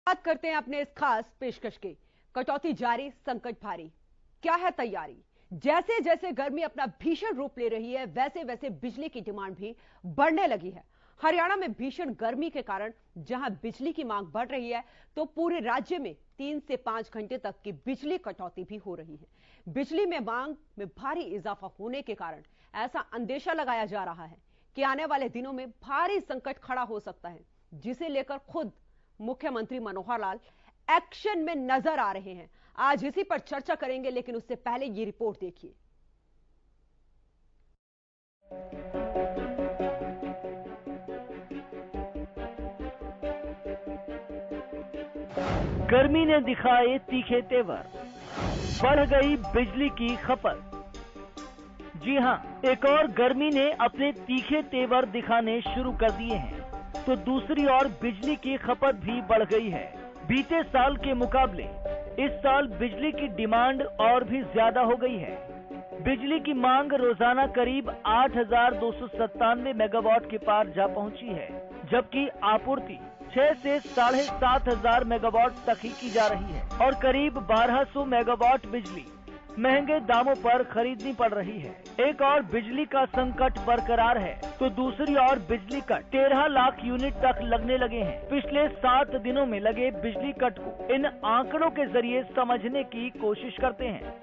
बात करते हैं अपने इस खास पेशकश की। कटौती जारी, संकट भारी, क्या है तैयारी? जैसे जैसे गर्मी अपना भीषण रूप ले रही है, वैसे वैसे बिजली की डिमांड भी बढ़ने लगी है। हरियाणा में भीषण गर्मी के कारण जहां बिजली की मांग बढ़ रही है, तो पूरे राज्य में 3 से 5 घंटे तक की बिजली कटौती भी हो रही है। बिजली में मांग में भारी इजाफा होने के कारण ऐसा अंदेशा लगाया जा रहा है कि आने वाले दिनों में भारी संकट खड़ा हो सकता है, जिसे लेकर खुद मुख्यमंत्री मनोहर लाल एक्शन में नजर आ रहे हैं। आज इसी पर चर्चा करेंगे, लेकिन उससे पहले ये रिपोर्ट देखिए। गर्मी ने दिखाए तीखे तेवर, बढ़ गई बिजली की खपत। जी हां, एक और गर्मी ने अपने तीखे तेवर दिखाने शुरू कर दिए हैं, तो दूसरी ओर बिजली की खपत भी बढ़ गई है। बीते साल के मुकाबले इस साल बिजली की डिमांड और भी ज्यादा हो गई है। बिजली की मांग रोजाना करीब 8,297 मेगावाट के पार जा पहुंची है, जबकि आपूर्ति 6 से 7,500 मेगावाट तक ही की जा रही है और करीब 1200 मेगावाट बिजली महंगे दामों पर खरीदनी पड़ रही है। एक और बिजली का संकट बरकरार है, तो दूसरी ओर बिजली कट 13 लाख यूनिट तक लगने लगे हैं। पिछले 7 दिनों में लगे बिजली कट को इन आंकड़ों के जरिए समझने की कोशिश करते हैं।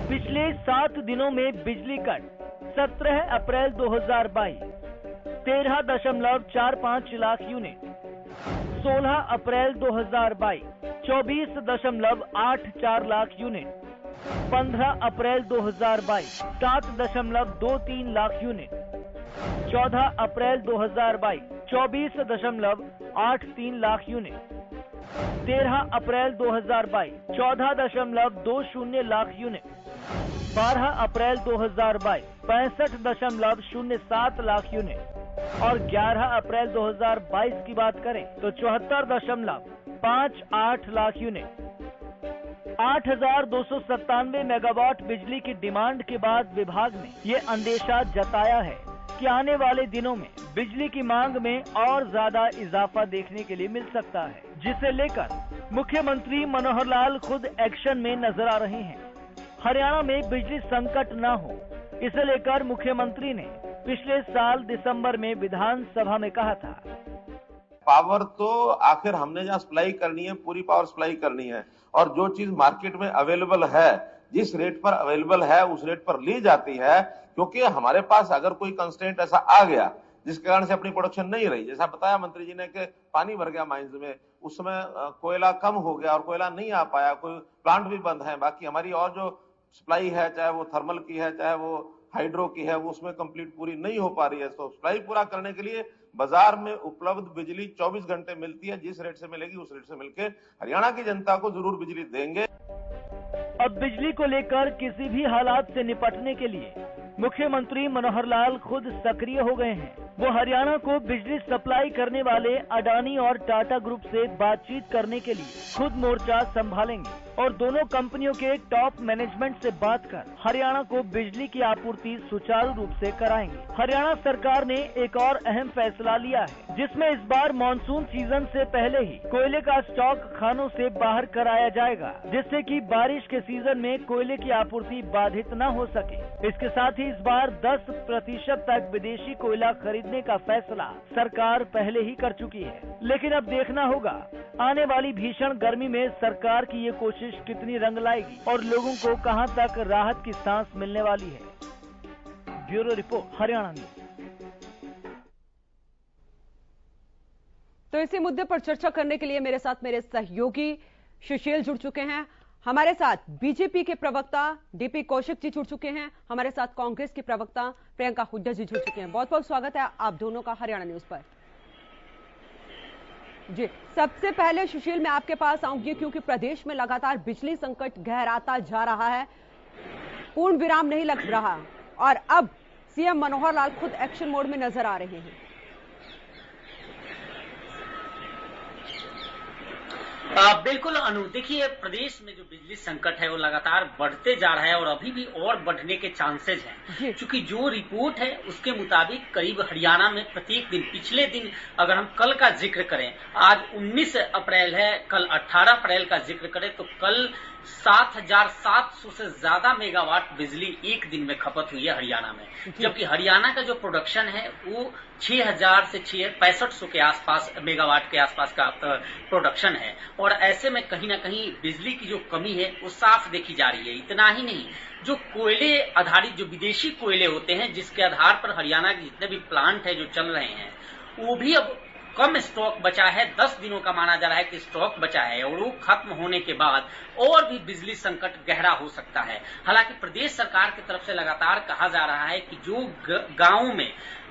पिछले 7 दिनों में बिजली कट 17 अप्रैल 2022 13.45 लाख यूनिट, 16 अप्रैल 2022 24.84 लाख यूनिट, 15 अप्रैल 2022 7.23 लाख यूनिट, 14 अप्रैल 2022 24.83 लाख यूनिट, 13 अप्रैल 2022 14.20 लाख यूनिट, 12 अप्रैल 2022 65.07 लाख यूनिट और 11 अप्रैल 2022 की बात करें तो 74.58 लाख यूनिट। 8,297 मेगावाट बिजली की डिमांड के बाद विभाग ने ये अंदेशा जताया है कि आने वाले दिनों में बिजली की मांग में और ज्यादा इजाफा देखने के लिए मिल सकता है, जिसे लेकर मुख्यमंत्री मनोहर लाल खुद एक्शन में नजर आ रहे हैं। हरियाणा में बिजली संकट न हो, इसे लेकर मुख्यमंत्री ने पिछले साल दिसंबर में विधानसभा में कहा था, पावर तो आखिर हमने जहाँ सप्लाई करनी है पूरी पावर सप्लाई करनी है, और जो चीज मार्केट में अवेलेबल है, जिस रेट पर अवेलेबल है उस रेट पर ली जाती है। क्योंकि हमारे पास अगर कोई कंस्ट्रेंट ऐसा आ गया जिसके कारण से अपनी प्रोडक्शन नहीं रही, जैसा बताया मंत्री जी ने कि पानी भर गया माइंस में, उस समय कोयला कम हो गया और कोयला नहीं आ पाया, कोई प्लांट भी बंद है। बाकी हमारी और जो सप्लाई है, चाहे वो थर्मल की है चाहे वो हाइड्रो की है, वो उसमें कंप्लीट पूरी नहीं हो पा रही है। तो सप्लाई पूरा करने के लिए बाजार में उपलब्ध बिजली 24 घंटे मिलती है, जिस रेट से मिलेगी उस रेट से मिलके हरियाणा की जनता को जरूर बिजली देंगे। अब बिजली को लेकर किसी भी हालात से निपटने के लिए मुख्यमंत्री मनोहर लाल खुद सक्रिय हो गए हैं। वो हरियाणा को बिजली सप्लाई करने वाले अडानी और टाटा ग्रुप से बातचीत करने के लिए खुद मोर्चा संभालेंगे और दोनों कंपनियों के टॉप मैनेजमेंट से बात कर हरियाणा को बिजली की आपूर्ति सुचारू रूप से कराएंगे। हरियाणा सरकार ने एक और अहम फैसला लिया है, जिसमें इस बार मानसून सीजन से पहले ही कोयले का स्टॉक खानों से बाहर कराया जाएगा, जिससे कि बारिश के सीजन में कोयले की आपूर्ति बाधित न हो सके। इसके साथ ही इस बार 10% तक विदेशी कोयला खरीदने का फैसला सरकार पहले ही कर चुकी है। लेकिन अब देखना होगा आने वाली भीषण गर्मी में सरकार की ये कोशिश कितनी रंग लाएगी और लोगों को कहां तक राहत की सांस मिलने वाली है। Bureau report, Haryana news. तो इसी मुद्दे पर चर्चा करने के लिए मेरे साथ मेरे सहयोगी सुशील जुड़ चुके हैं। हमारे साथ बीजेपी के प्रवक्ता डीपी कौशिक जी जुड़ चुके हैं। हमारे साथ कांग्रेस की प्रवक्ता प्रियंका हुड्डा जी जुड़ चुके हैं। बहुत बहुत स्वागत है आप दोनों का हरियाणा न्यूज पर। जी, सबसे पहले सुशील मैं आपके पास आऊंगी, क्योंकि प्रदेश में लगातार बिजली संकट गहराता जा रहा है, पूर्ण विराम नहीं लग रहा और अब सीएम मनोहर लाल खुद एक्शन मोड में नजर आ रहे हैं। बिल्कुल अनु, देखिए प्रदेश में जो बिजली संकट है वो लगातार बढ़ते जा रहा है और अभी भी और बढ़ने के चांसेस हैं, क्योंकि जो रिपोर्ट है उसके मुताबिक करीब हरियाणा में प्रत्येक दिन, पिछले दिन अगर हम कल का जिक्र करें, आज 19 अप्रैल है, कल 18 अप्रैल का जिक्र करें तो कल 7,700 से ज्यादा मेगावाट बिजली एक दिन में खपत हुई है हरियाणा में, जबकि हरियाणा का जो प्रोडक्शन है वो 6,000 से 6,500 के आसपास मेगावाट के आसपास का प्रोडक्शन है। और ऐसे में कहीं ना कहीं बिजली की जो कमी है वो साफ देखी जा रही है। इतना ही नहीं, जो कोयले आधारित, जो विदेशी कोयले होते हैं जिसके आधार पर हरियाणा के जितने भी प्लांट है जो चल रहे हैं, वो भी अब कम स्टॉक बचा है। 10 दिनों का माना जा रहा है कि स्टॉक बचा है और वो खत्म होने के बाद और भी बिजली संकट गहरा हो सकता है। हालांकि प्रदेश सरकार की तरफ से लगातार कहा जा रहा है कि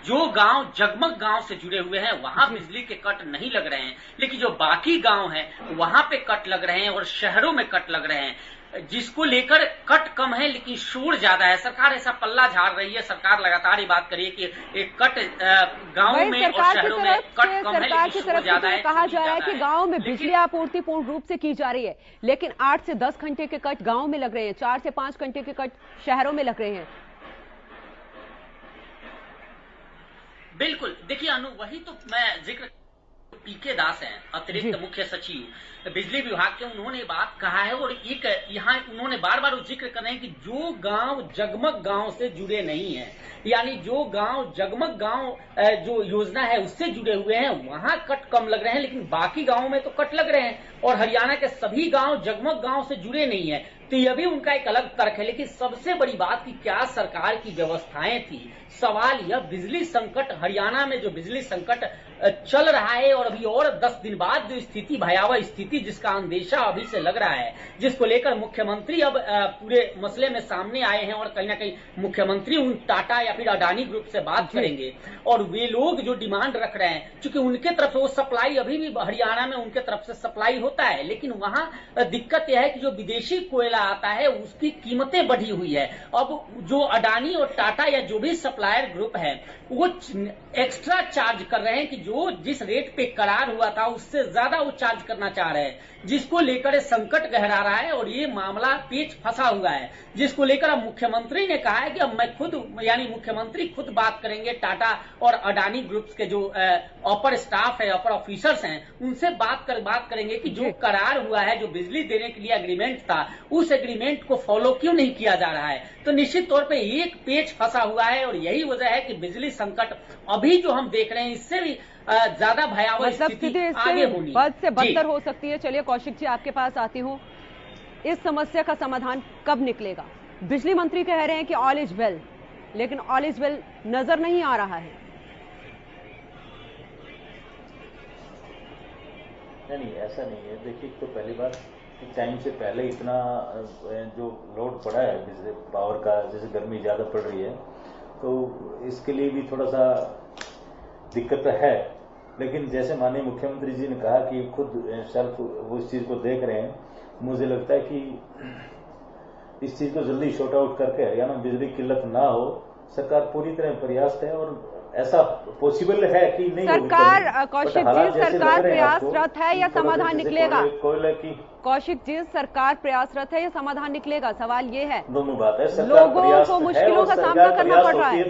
जो गांव जगमग गांव से जुड़े हुए हैं वहां बिजली के कट नहीं लग रहे हैं, लेकिन जो बाकी गांव हैं वहां पे कट लग रहे हैं और शहरों में कट लग रहे हैं, जिसको लेकर कट कम है लेकिन शोर ज्यादा है। सरकार ऐसा पल्ला झाड़ रही है, सरकार लगातार ये बात करी है कि एक कट गांव में और शहरों में कट कम है लेकिन शोर ज्यादा है। कहा जा रहा है कि गांव में बिजली आपूर्ति पूर्ण रूप से की जा रही है, लेकिन 8 से 10 घंटे के कट गांव में लग रहे हैं, 4 से 5 घंटे के कट शहरों में लग रहे हैं। बिल्कुल, देखिए अनु, वही तो मैं जिक्र, पीके दास हैं अतिरिक्त मुख्य सचिव बिजली विभाग के, उन्होंने बात कहा है और एक यहाँ उन्होंने बार बार जिक्र कर रहे हैं कि जो गांव जगमग गांव से जुड़े नहीं है, यानी जो गांव जगमग गांव जो योजना है उससे जुड़े हुए हैं वहां कट कम लग रहे हैं, लेकिन बाकी गांवों में तो कट लग रहे हैं और हरियाणा के सभी गांव जगमग गांव से जुड़े नहीं है। तो यह भी उनका एक अलग तर्क है। लेकिन सबसे बड़ी बात कि क्या सरकार की व्यवस्थाएं थी, सवाल यह बिजली संकट, हरियाणा में जो बिजली संकट चल रहा है और अभी और 10 दिन बाद जो स्थिति, भयावह स्थिति जिसका अंदेशा अभी से लग रहा है, जिसको लेकर मुख्यमंत्री अब पूरे मसले में सामने आए हैं और कहीं ना कहीं मुख्यमंत्री उन टाटा या फिर अडानी ग्रुप से बात करेंगे और वे लोग जो डिमांड रख रहे हैं, क्योंकि उनके तरफ से वो सप्लाई अभी भी हरियाणा में उनके तरफ से सप्लाई होता है, लेकिन वहां दिक्कत यह है कि जो विदेशी कोयला आता है उसकी कीमतें बढ़ी हुई है। अब जो अडानी और टाटा या जो भी सप्लायर ग्रुप है वो एक्स्ट्रा चार्ज कर रहे हैं कि जो जिस रेट पे करार हुआ था उससे ज्यादा वो चार्ज करना चाह रहे हैं, जिसको लेकर संकट गहरा रहा है और ये मामला पेच फंसा हुआ है, जिसको लेकर अब मुख्यमंत्री ने कहा है कि अब मैं खुद, यानी मुख्यमंत्री खुद बात करेंगे टाटा और अडानी ग्रुप्स के जो अपर स्टाफ है, अपर ऑफिसर्स हैं, उनसे बात करेंगे कि जो करार हुआ है, जो बिजली देने के लिए एग्रीमेंट था, उस एग्रीमेंट को फॉलो क्यों नहीं किया जा रहा है। तो निश्चित तौर पे एक पेच फंसा हुआ है और यही वजह है कि बिजली संकट अभी जो हम देख रहे हैं इससे भी ज्यादा भयावह स्थिति आगे होनी, बद से बदतर हो सकती है। चलिए कौशिक जी आपके पास आती हूँ, इस समस्या का समाधान कब निकलेगा? बिजली मंत्री कह रहे हैं कि ऑल इज वेल, लेकिन ऑल इज वेल नजर नहीं आ रहा है। नहीं, ऐसा नहीं है। देखिए, तो पहली बात, टाइम से पहले इतना जो लोड पड़ा है बिजली पावर का, जैसे गर्मी ज्यादा पड़ रही है तो इसके लिए भी थोड़ा सा दिक्कत है। लेकिन जैसे माननीय मुख्यमंत्री जी ने कहा कि खुद सेल्फ वो इस चीज को देख रहे हैं, मुझे लगता है कि इस चीज को जल्दी शॉर्ट आउट करके हरियाणा में बिजली किल्लत ना हो, सरकार पूरी तरह प्रयास है और ऐसा पॉसिबल है कि नहीं। सरकार, कौशिक जी, सरकार प्रयासरत है या समाधान निकलेगा? कोयले की, कौशिक जी, सरकार प्रयासरत है या समाधान निकलेगा? सवाल ये है। दोनों बात है। लोगों को मुश्किलों का सामना करना पड़ रहा है।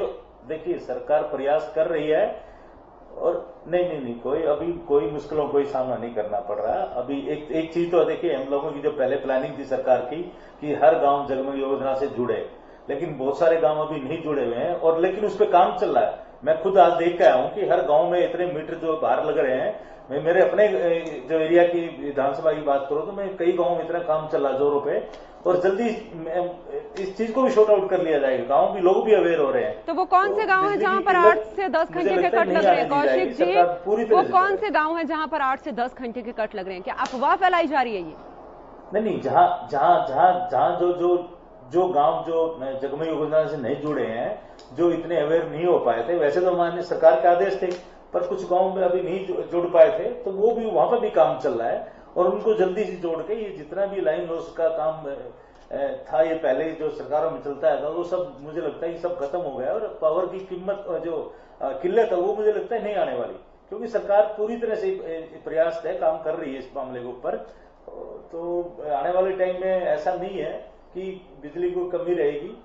देखिए, सरकार प्रयास कर रही है और नहीं, कोई मुश्किलों को सामना नहीं करना पड़ रहा। अभी एक चीज तो देखिए, हम लोगों की जो पहले प्लानिंग थी सरकार की कि हर गांव जगमग योजना से जुड़े, लेकिन बहुत सारे गांव अभी नहीं जुड़े हुए हैं और लेकिन उस पर काम चल रहा है। मैं खुद आज देख के आया हूं कि हर गांव में इतने मीटर जो बाहर लग रहे हैं। मैं मेरे अपने जो एरिया की विधानसभा की बात करूं तो मैं कई गांवों में इतना काम चल रहा जोरों पे और जल्दी इस चीज को भी शॉर्ट आउट कर लिया जाएगा। गांव भी, लोग भी अवेयर हो रहे हैं। तो वो कौन से गांव है जहां पर 8 से 10 घंटे के कट लग रहे हैं? कौशिक जी, वो कौन से गांव है जहां पर 8 से 10 घंटे के कट लग रहे हैं? क्या अफवाह फैलाई जा रही है ये? नहीं, जहां जो गांव जो जगमग योजना से नहीं जुड़े हैं, जो इतने अवेयर नहीं हो पाए थे, वैसे तो माननीय सरकार के आदेश थे, पर कुछ गांव में अभी नहीं जुड़ पाए थे, तो वो भी वहां पर भी काम चल रहा है और उनको जल्दी से जोड़ के ये जितना भी लाइन लॉस का काम था, ये पहले जो सरकारों में चलता है वो सब मुझे लगता है कि सब खत्म हो गया और पावर की कीमत जो किल्लत है वो मुझे लगता है नहीं आने वाली। क्योंकि सरकार पूरी तरह से प्रयास है, काम कर रही है इस मामले के ऊपर। तो आने वाले टाइम में ऐसा नहीं है कि बिजली को कमी रहेगी।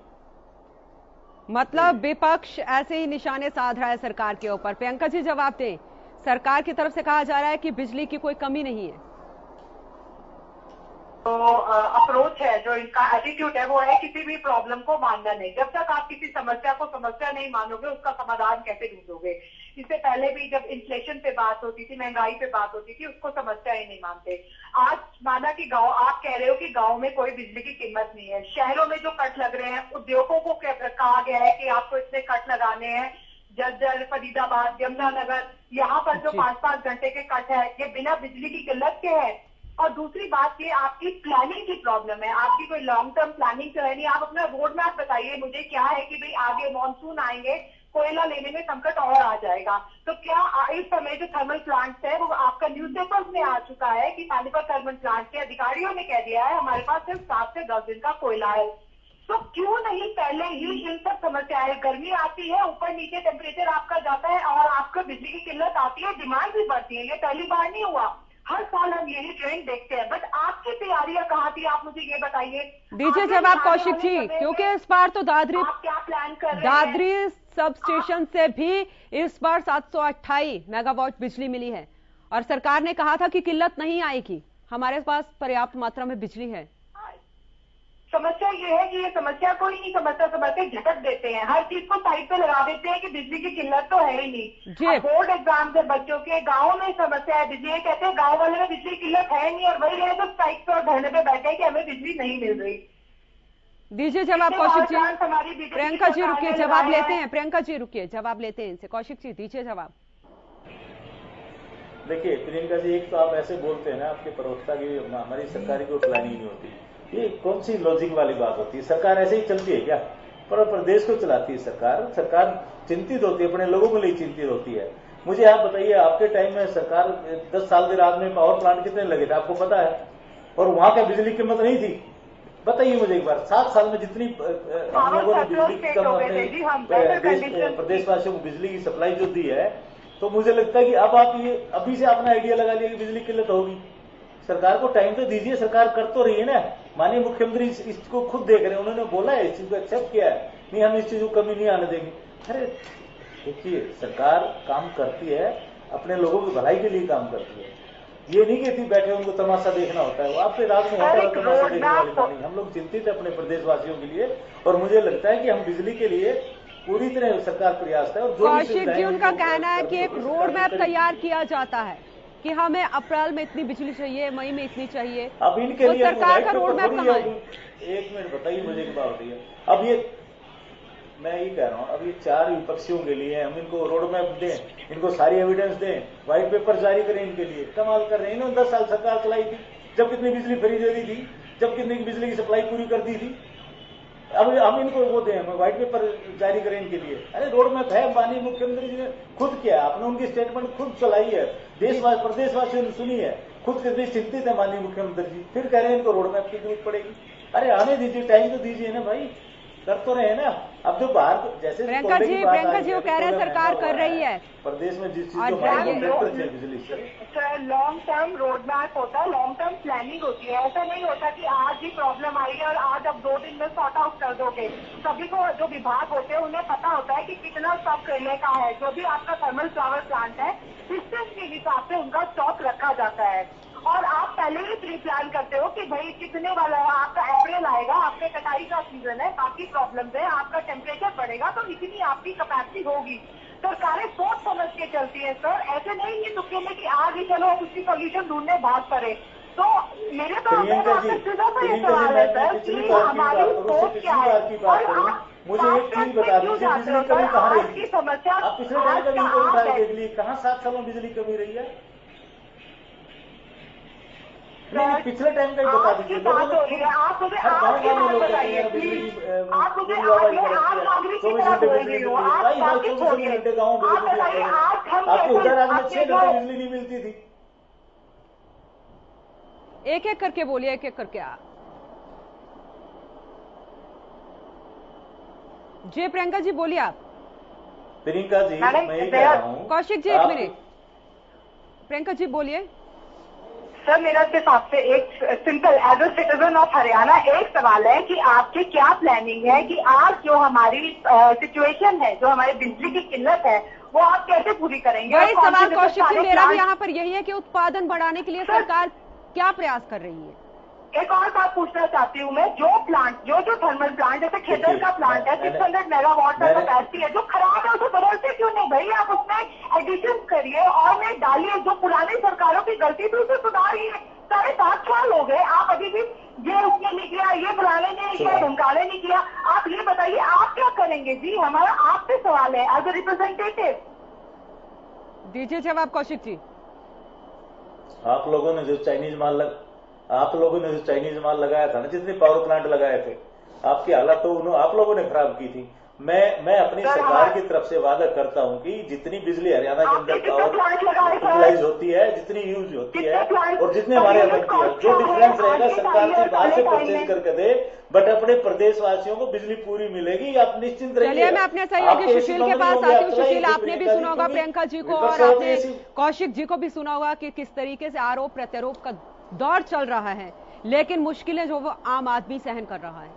मतलब विपक्ष ऐसे ही निशाने साध रहा है सरकार के ऊपर। प्रियंका जी जवाब दें, सरकार की तरफ से कहा जा रहा है कि बिजली की कोई कमी नहीं है। तो अप्रोच है, जो इनका एटीट्यूड है वो है किसी भी प्रॉब्लम को मानना नहीं। जब तक आप किसी समस्या को समस्या नहीं मानोगे, उसका समाधान कैसे ढूंढोगे। इससे पहले भी जब इन्फ्लेशन पे बात होती थी, महंगाई पे बात होती थी, उसको समस्या ही नहीं मानते। आज माना कि गांव, आप कह रहे हो कि गांव में कोई बिजली की कीमत नहीं है। शहरों में जो कट लग रहे हैं, उद्योगों को कहा गया है कि आपको इतने कट लगाने हैं। जज्जर, फरीदाबाद, यमुनानगर, यहाँ पर जो 5-5 घंटे के कट है, ये बिना बिजली की किल्लत के हैं। और दूसरी बात ये आपकी प्लानिंग की प्रॉब्लम है। आपकी कोई लॉन्ग टर्म प्लानिंग तो है नहीं। आप अपना रोड मैप बताइए मुझे, क्या है कि भाई आगे मॉनसून आएंगे, कोयला लेने में संकट और आ जाएगा। तो क्या इस समय जो थर्मल प्लांट्स है वो आपका न्यूज़पेपर्स में आ चुका है कि पानीपत थर्मल प्लांट के अधिकारियों ने कह दिया है हमारे पास सिर्फ 7 से 10 दिन का कोयला है। तो क्यों नहीं पहले ही इन सब समस्याएं, गर्मी आती है, ऊपर नीचे टेम्परेचर आपका जाता है और आपको बिजली की किल्लत आती है, डिमांड भी बढ़ती है। ये पहली बार नहीं हुआ, हर साल हम यही ट्रेंड देखते हैं। बट आपकी तैयारियां कहाँ थी, आप मुझे ये बताइए। दीजिए जवाब कौशिक जी, क्योंकि इस बार तो दादरी सब स्टेशन से भी इस बार 728 मेगावाट बिजली मिली है और सरकार ने कहा था कि किल्लत नहीं आएगी, हमारे पास पर्याप्त मात्रा में बिजली है। समस्या ये है कि ये समस्या कोई नहीं समझता, समझते झटक देते हैं, हर चीज को साइड पे लगा देते हैं कि बिजली की किल्लत तो है ही नहीं। बोर्ड एग्जाम है बच्चों के, गाँव में समस्या है बिजली, कहते हैं गाँव वाले में बिजली की किल्लत है नहीं, और वही रहे तो स्ट्राइक पे और धरने पे बैठे कि हमें बिजली नहीं मिल रही। दीजिए जवाब कौशिक जी। प्रियंका जी रुकिए, जवाब लेते हैं। प्रियंका जी रुकिए, जवाब लेते हैं इनसे। कौशिक जी दीजिए जवाब। देखिए प्रियंका जी, एक तो आप ऐसे बोलते हैं ना, आपके प्रवक्ता की हमारी सरकारी कोई प्लानिंग नहीं होती, ये कौन सी लॉजिक वाली बात होती है। सरकार ऐसे ही चलती है क्या? पर प्रदेश को चलाती है सरकार चिंतित होती है, अपने लोगों के लिए चिंतित होती है। मुझे आप बताइए, आपके टाइम में सरकार 10 साल के बाद में पावर प्लांट कितने लगे थे आपको पता है? और वहां क्या बिजली की कीमत नहीं थी? बताइए मुझे एक बार। 7 साल में जितनी हम लोगों ने बिजली की अपने प्रदेशवासियों को बिजली की सप्लाई जो दी है, तो मुझे लगता है कि अब आप ये अभी से अपना आइडिया लगा लिया कि बिजली की किल्लत होगी। सरकार को टाइम तो दीजिए, सरकार कर तो रही है ना। माननीय मुख्यमंत्री इसको खुद देख रहे हैं, उन्होंने बोला है, इस चीज को एक्सेप्ट किया है, नहीं हम इस चीज को कमी नहीं आने देंगे। अरे देखिए, सरकार काम करती है, अपने लोगों की भलाई के लिए काम करती है। ये नहीं कहती बैठे उनको तमाशा देखना होता है, वो आपके रात में होता है तमाशा देखने वाली बात नहीं। हम लोग चिंतित है अपने प्रदेशवासियों के लिए, और मुझे लगता है कि हम बिजली के लिए पूरी तरह सरकार प्रयास है। और कौशिक जी उनका कहना है कि एक रोड मैप तैयार किया जाता है कि हमें अप्रैल में इतनी बिजली चाहिए, मई में इतनी चाहिए। अब इनके लिए सरकार का रोड मैप कहाँ है? एक मिनट बताइए मुझे एक बात बताइए। अब ये मैं ये कह रहा हूँ, अब ये 4 विपक्षियों के लिए हम इनको रोड मैप दें, इनको सारी एविडेंस दें, व्हाइट पेपर जारी करें इनके लिए। कमाल कर रहे हैं। इन्होंने 10 साल सरकार चलाई थी, जब कितनी बिजली फ्री दे दी थी, जब कितनी बिजली की सप्लाई पूरी कर दी थी। अब हम इनको वो दें, व्हाइट पेपर जारी करें इनके लिए। अरे रोड मैप है, माननीय मुख्यमंत्री जी ने खुद किया, आपने उनकी स्टेटमेंट खुद चलाई है, प्रदेशवासियों ने सुनी है, खुद कितनी चिंतित है माननीय मुख्यमंत्री जी, फिर कह रहे हैं इनको रोड मैप की जरूरत पड़ेगी। अरे आने दीजिए, टाइम तो दीजिए ना भाई, कर तो रहे हैं ना। अब जो बाहर जैसे प्रियंका जी वो कह रहे हैं सरकार कर रही है प्रदेश में जिस चीज लॉन्ग टर्म रोड मैप होता है, लॉन्ग टर्म प्लानिंग होती है। ऐसा नहीं होता कि आज ही प्रॉब्लम आई है और आज अब 2 दिन में सॉर्ट आउट कर दोगे। सभी को जो विभाग होते हैं उन्हें पता होता है कि कितना स्टॉक करने का है। जो भी आपका थर्मल पावर प्लांट है, डिस्टेंस के हिसाब से उनका स्टॉक रखा जाता है, और आप पहले ही प्री प्लान करते हो कि भाई कितने वाला है आपका। अप्रैल आएगा, आपके कटाई का सीजन है, बाकी प्रॉब्लम्स है, आपका टेम्परेचर बढ़ेगा तो इतनी आपकी कैपेसिटी होगी। सरकारें सोच समझ के चलती है सर, ऐसे नहीं ये तुक्के में कि आज ही चलो उसकी सोल्यूशन ढूंढने भाग पड़े। तो मेरे तो ये सवाल है सर कि हमारी सोच क्या है। मुझे एक चीज बता दीजिए, बिजली कमी कहाँ रही? समस्या आप पिछले टाइम का इनको उठा के देख लीजिए, कहाँ 7 सालों में बिजली कमी रही है? नहीं, पिछले टाइम का ही बता दीजिए। बात हो रही है, आप मुझे आज की बात बताइए प्लीज। आप मुझे आज नागरिक की तरह बोल रही हो, आप बाकी छोड़िए। आप बताइए आज हम आपके उत्तराखंड में 6 घंटे बिजली नहीं मिलती थी। एक एक करके बोलिए, एक एक करके आप। जी प्रियंका जी बोलिए आप। प्रियंका जी मैं ये कह रहा हूँ, कौशिक जी एक मिनट। प्रियंका जी बोलिए। सर मेरा सिर्फ आपसे एक simple as a citizen of Haryana एक सवाल है कि आपकी क्या प्लानिंग है कि आज जो हमारी सिचुएशन है, जो हमारी बिजली की किल्लत है, वो आप कैसे पूरी करेंगे? वही सवाल कौशिक जी मेरा भी यहाँ पर यही है कि उत्पादन बढ़ाने के लिए सरकार क्या प्रयास कर रही है? एक और बात पूछना चाहती हूँ मैं, जो प्लांट जो थर्मल प्लांट जैसे खेतर का प्लांट है 600 मेगावाट का कैपेसिटी है, जो खराब है उसे बदलते क्यों नहीं भाई? आप उसमें एडिशन करिए और में डालिए, जो पुरानी सरकारों की गलती थी उसे सुधारिए। 7.5 साल हो गए, आप अभी भी ये उसने नहीं किया, ये बुलाने नहीं किया, धमकाने नहीं किया। आप ये बताइए आप क्या करेंगे जी? हमारा आपसे सवाल है एज ए रिप्रेजेंटेटिव। दीजिए जवाब कौशिक जी। आप लोगों ने जो चाइनीज माल लगाया था ना, जितने पावर प्लांट लगाए थे, आपकी हालत तो आप लोगों ने खराब की थी। मैं अपनी सरकार की तरफ से वादा करता हूं कि जितनी बिजली हरियाणा के अंदर पावर यूटिलाइज होती है, जितनी यूज होती है और जितने हमारे बनती है, जो डिफरेंस रहेगा सरकार से बाहर से परचेज करके दे, बट अपने प्रदेशवासियों को बिजली पूरी मिलेगी, आप निश्चिंत रहिए। चलिए मैं अपने सहयोगी सुशील के पास आती हूँ। सुशील, आपने भी सुना होगा प्रियंका जी को और आपने कौशिक जी को भी सुना होगा कि किस तरीके से आरोप प्रत्यारोप का दौर चल रहा है, लेकिन मुश्किलें जो वो आम आदमी सहन कर रहा है,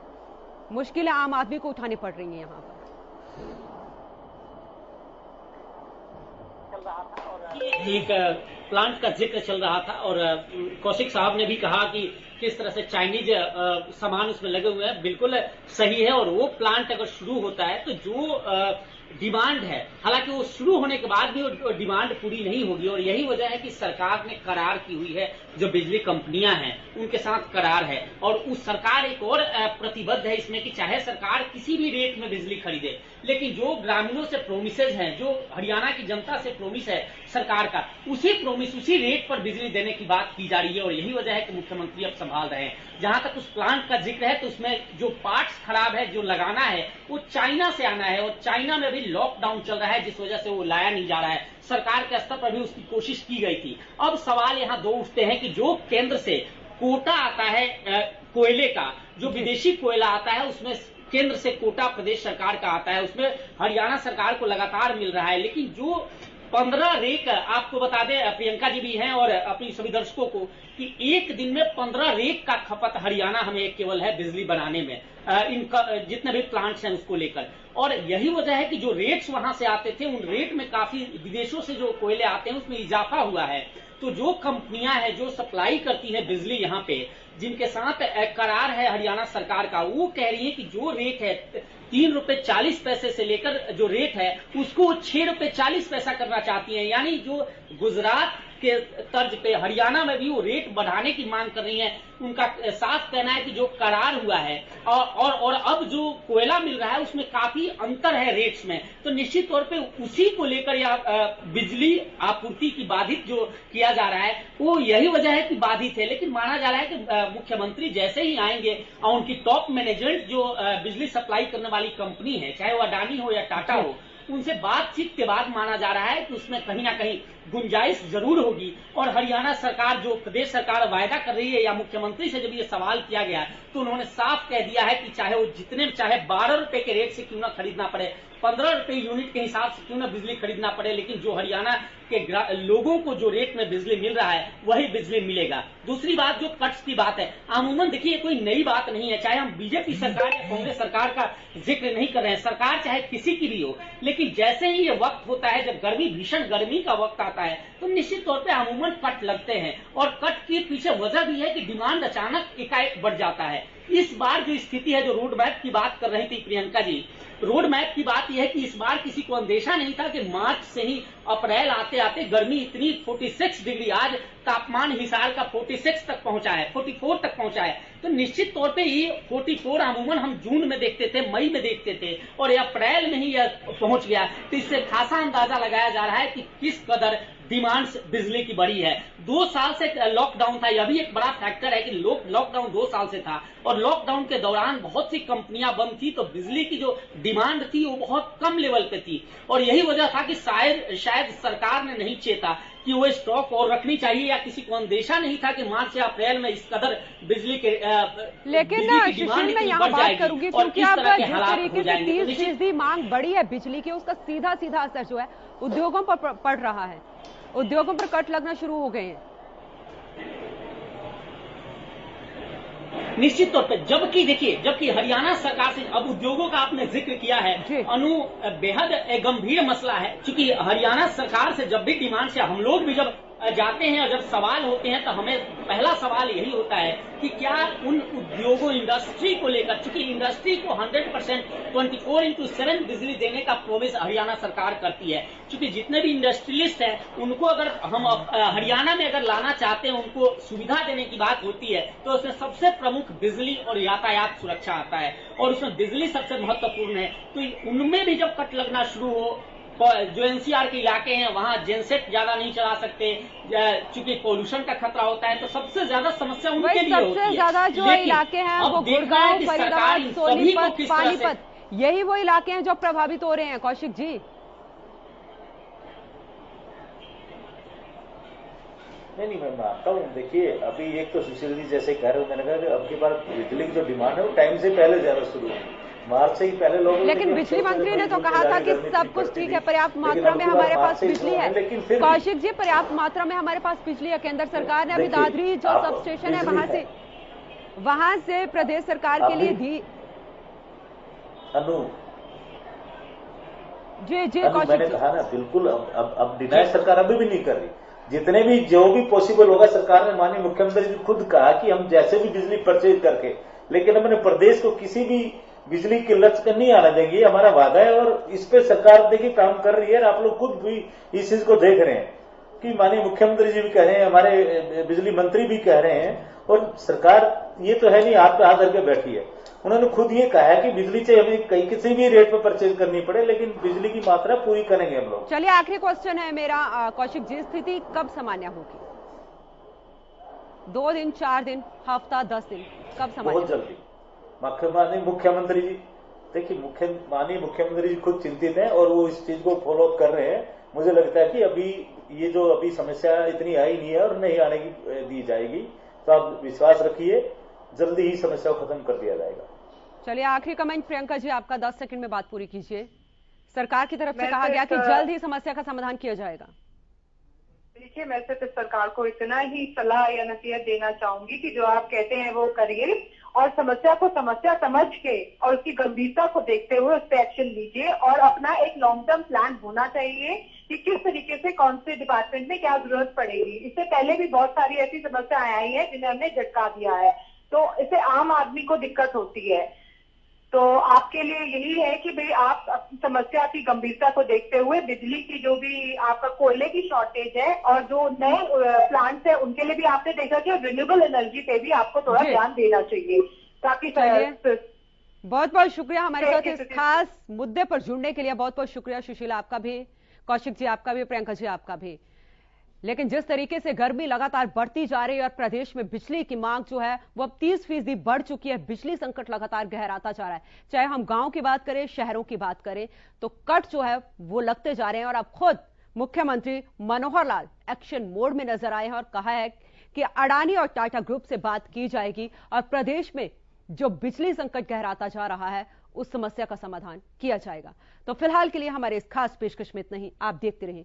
मुश्किलें आम आदमी को उठानी पड़ रही हैं यहाँ पर। एक प्लांट का जिक्र चल रहा था और कौशिक साहब ने भी कहा कि किस तरह से चाइनीज सामान उसमें लगे हुए हैं, बिल्कुल सही है। और वो प्लांट अगर शुरू होता है तो जो डिमांड है, हालांकि वो शुरू होने के बाद भी वो डिमांड पूरी नहीं होगी और यही वजह है कि सरकार ने करार की हुई है, जो बिजली कंपनियां हैं उनके साथ करार है और उस सरकार एक और प्रतिबद्ध है इसमें कि चाहे सरकार किसी भी रेट में बिजली खरीदे, लेकिन जो ग्रामीणों से प्रोमिसेज हैं, जो हरियाणा की जनता से प्रोमिस है सरकार का, उसी प्रोमिस उसी रेट पर बिजली देने की बात की जा रही है और यही वजह है कि मुख्यमंत्री अब संभाल रहे हैं। जहां तक उस प्लांट का जिक्र है तो उसमें जो पार्ट्स खराब है, जो लगाना है, वो चाइना से आना है और चाइना में भी लॉकडाउन चल रहा है, जिस वजह से वो लाया नहीं जा रहा है। सरकार के स्तर पर भी उसकी कोशिश की गई थी। अब सवाल यहाँ दो उठते हैं कि जो केंद्र से कोटा आता है कोयले का, जो विदेशी कोयला आता है, उसमें केंद्र से कोटा प्रदेश सरकार का आता है, उसमें हरियाणा सरकार को लगातार मिल रहा है। लेकिन जो 15 रेक, आपको बता दें प्रियंका जी भी हैं और अपनी सभी दर्शकों को, कि एक दिन में 15 रेक का खपत हरियाणा हमें केवल है बिजली बनाने में, इनका जितने भी प्लांट्स हैं उसको लेकर। और यही वजह है कि जो रेट्स वहां से आते थे, उन रेट में काफी विदेशों से जो कोयले आते हैं उसमें इजाफा हुआ है। तो जो कंपनियां हैं जो सप्लाई करती है बिजली यहाँ पे, जिनके साथ करार है हरियाणा सरकार का, वो कह रही है कि जो रेट है 3 रुपए 40 पैसे से लेकर जो रेट है उसको 6 रुपए 40 पैसा करना चाहती है। यानी जो गुजरात के तर्ज पे हरियाणा में भी वो रेट बढ़ाने की मांग कर रही है। उनका साफ कहना है कि जो करार हुआ है और अब जो कोयला मिल रहा है उसमें काफी अंतर है रेट्स में, तो निश्चित तौर पे उसी को लेकर या बिजली आपूर्ति की बाधित जो किया जा रहा है वो यही वजह है कि बाधित है। लेकिन माना जा रहा है कि मुख्यमंत्री जैसे ही आएंगे और उनकी टॉप मैनेजमेंट जो बिजली सप्लाई करने वाली कंपनी है, चाहे वो अडानी हो या टाटा हो, उनसे बातचीत के बाद माना जा रहा है कि उसमें कहीं ना कहीं गुंजाइश जरूर होगी। और हरियाणा सरकार, जो प्रदेश सरकार वायदा कर रही है, या मुख्यमंत्री से जब ये सवाल किया गया तो उन्होंने साफ कह दिया है कि चाहे वो जितने चाहे 12 रुपए के रेट से क्यों ना खरीदना पड़े, 15 रुपए यूनिट के हिसाब से क्यों ना बिजली खरीदना पड़े, लेकिन जो हरियाणा के लोगों को जो रेट में बिजली मिल रहा है वही बिजली मिलेगा। दूसरी बात जो कट्स की बात है, अमूमन देखिए कोई नई बात नहीं है, चाहे हम बीजेपी सरकार या कांग्रेस सरकार का जिक्र नहीं कर रहे हैं, सरकार चाहे किसी की भी हो, लेकिन जैसे ही ये वक्त होता है जब भीषण गर्मी का वक्त आता है तो निश्चित तौर पे अमूमन कट लगते हैं। और कट के पीछे वजह भी है कि डिमांड अचानक एकाएक बढ़ जाता है। इस बार जो स्थिति है, जो रोड मैप की बात कर रही थी प्रियंका जी, रोड मैप की बात यह है कि इस बार किसी को अंदेशा नहीं था कि मार्च से ही अप्रैल आते आते गर्मी इतनी 46 डिग्री, आज तापमान हिसार का 46 तक पहुंचा है, 44 तक पहुंचा है। तो निश्चित तौर पे ये 44 अमूमन हम जून में देखते थे, मई में देखते थे, और ये अप्रैल में ही यह पहुंच गया। तो इससे खासा अंदाजा लगाया जा रहा है कि किस कदर डिमांड बिजली की बढ़ी है। 2 साल से लॉकडाउन था, यह भी एक बड़ा फैक्टर है कि लॉकडाउन 2 साल से था और लॉकडाउन के दौरान बहुत सी कंपनियां बंद थी, तो बिजली की जो डिमांड थी वो बहुत कम लेवल पे थी। और यही वजह था कि शायद सरकार ने नहीं चेता कि वो स्टॉक और रखनी चाहिए, या किसी को अंदेशा नहीं था कि मार्च या अप्रैल में इस कदर बिजली के लेकिन सुशील मैं यहाँ बात करूंगी क्योंकि अब जिस तरीके से 30% मांग बढ़ी है बिजली की, उसका सीधा असर जो है उद्योगों पर पड़ रहा है। उद्योगों पर कट लगना शुरू हो गए हैं। निश्चित तौर पर, जबकि हरियाणा सरकार से, अब उद्योगों का आपने जिक्र किया है अनु, बेहद गंभीर मसला है, क्योंकि हरियाणा सरकार से जब भी डिमांड से हम लोग भी जब जाते हैं और जब सवाल होते हैं तो हमें पहला सवाल यही होता है कि क्या उन उद्योगों, इंडस्ट्री को लेकर, चूंकि इंडस्ट्री को 100% 24/7 बिजली देने का प्रोमिस हरियाणा सरकार करती है, क्योंकि जितने भी इंडस्ट्रियलिस्ट हैं उनको अगर हम हरियाणा में अगर लाना चाहते हैं, उनको सुविधा देने की बात होती है, तो उसमें सबसे प्रमुख बिजली और यातायात सुरक्षा आता है, और उसमें बिजली सबसे महत्वपूर्ण है। तो उनमें भी जब कट लगना शुरू हो, जो एनसीआर के इलाके हैं वहां जेनसेट ज्यादा नहीं चला सकते, क्योंकि पोल्यूशन का खतरा होता है, तो सबसे ज्यादा समस्या उनके लिए होती है। सबसे ज्यादा जो इलाके हैं वो गुड़गांव, फरीदाबाद, सोनीपत, पानीपत, यही वो इलाके हैं जो प्रभावित हो रहे हैं। कौशिक जी, नहीं मैं मानता हूँ। देखिए, अभी एक तो सुशील जी जैसे कह रहे हो, मैंने कहा कि अब की बार बिजली की जो डिमांड है वो टाइम से पहले ज्यादा शुरू हुई, मार्च से ही पहले लोग। लेकिन बिजली मंत्री ने तो कहा था कि सब कुछ ठीक है, पर्याप्त मात्रा में हमारे पास बिजली है। कौशिक जी, पर्याप्त मात्रा में हमारे पास बिजली है। केंद्र सरकार ने अभी दादरी जो सब स्टेशन है वहां से प्रदेश सरकार के लिए दी। अनु जी कौशिक, मैंने कहा ना, बिल्कुल अब डिनाई सरकार अभी भी नहीं कर रही। जितने भी जो भी पॉसिबल होगा, सरकार ने, माननीय मुख्यमंत्री जी खुद कहा कि हम जैसे भी बिजली परचेज करके, लेकिन अपने प्रदेश को किसी भी बिजली की लत नहीं आने देंगे, हमारा वादा है। और इस पे सरकार देखिए काम कर रही है। आप लोग खुद भी इस चीज को देख रहे हैं कि माननीय मुख्यमंत्री जी भी कह रहे हैं, हमारे बिजली मंत्री भी कह रहे हैं, और सरकार ये तो है नहीं हाथ पे हाथ धर के बैठी है। उन्होंने खुद ये कहा है कि बिजली चाहे हमें कहीं किसी भी रेट पर परचेज करनी पड़े, लेकिन बिजली की मात्रा पूरी करेंगे हम लोग। चलिए, आखिरी क्वेश्चन है मेरा कौशिक जी, स्थिति कब सामान्य होगी? 2 दिन, 4 दिन, हफ्ता, 10 दिन, कब सामान्य? बहुत जल्दी। माननीय मुख्यमंत्री जी, देखिए माननीय मुख्यमंत्री जी खुद चिंतित हैं और वो इस चीज को फॉलो अप कर रहे हैं। मुझे लगता है कि अभी समस्या इतनी आई नहीं है और नहीं आने की दी जाएगी, तो आप विश्वास रखिए, जल्दी ही समस्या को खत्म कर दिया जाएगा। चलिए, आखिरी कमेंट प्रियंका जी आपका, 10 सेकंड में बात पूरी कीजिए। सरकार की तरफ से कहा गया कि जल्द ही समस्या का समाधान किया जाएगा। देखिए, मैं सिर्फ सरकार को इतना ही सलाह या नसीहत देना चाहूंगी कि जो आप कहते हैं वो करिए, और समस्या को समस्या समझ के और उसकी गंभीरता को देखते हुए उस पर एक्शन लीजिए, और अपना एक लॉन्ग टर्म प्लान होना चाहिए कि किस तरीके से कौन से डिपार्टमेंट में क्या जरूरत पड़ेगी। इससे पहले भी बहुत सारी ऐसी समस्याएं आई हैं जिन्हें हमने झटका दिया है, तो इससे आम आदमी को दिक्कत होती है। तो आपके लिए यही है कि भाई आप समस्या की गंभीरता को देखते हुए बिजली की जो भी आपका कोयले की शॉर्टेज है और जो नए प्लांट्स है उनके लिए भी आपने देखा कि रिन्यूएबल एनर्जी पे भी आपको थोड़ा ध्यान देना चाहिए, ताकि बहुत बहुत शुक्रिया हमारे साथ इस खास मुद्दे पर जुड़ने के लिए। बहुत बहुत शुक्रिया सुशीला आपका भी, कौशिक जी आपका भी, प्रियंका जी आपका भी। लेकिन जिस तरीके से गर्मी लगातार बढ़ती जा रही है और प्रदेश में बिजली की मांग जो है वो अब 30% बढ़ चुकी है, बिजली संकट लगातार गहराता जा रहा है। चाहे हम गांव की बात करें, शहरों की बात करें, तो कट जो है वो लगते जा रहे हैं। और अब खुद मुख्यमंत्री मनोहर लाल एक्शन मोड में नजर आए हैं और कहा है कि अडानी और टाटा ग्रुप से बात की जाएगी और प्रदेश में जो बिजली संकट गहराता जा रहा है उस समस्या का समाधान किया जाएगा। तो फिलहाल के लिए हमारे इस खास पेशकश में इतना ही। आप देखते रहिए